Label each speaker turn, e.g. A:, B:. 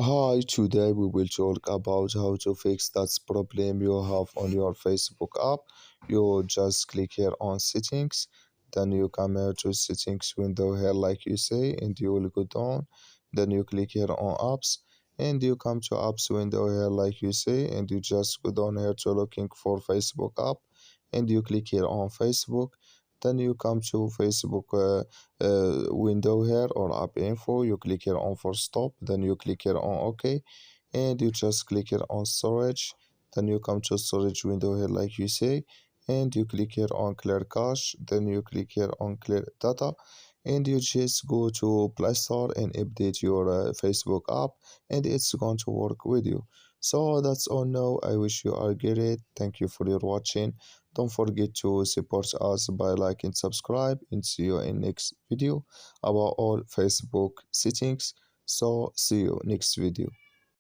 A: Hi, today we will talk about how to fix that problem you have on your Facebook app. You just click here on settings, then you come here to settings window here like you say, and you will go down. Then you click here on apps, and you come to apps window here like you say, and you just go down here to looking for Facebook app, and you click here on Facebook. Then you come to Facebook window here or app info. You click here on for stop, then you click here on OK, and you just click here on storage. Then you come to storage window here like you say, and you click here on clear cache. Then you click here on clear data, and you just go to Play Store and update your Facebook app, and it's going to work with you. So that's all now. I wish you are great. Thank you for your watching. Don't forget to support us by like and subscribe, and see you in next video about all Facebook settings. So see you next video.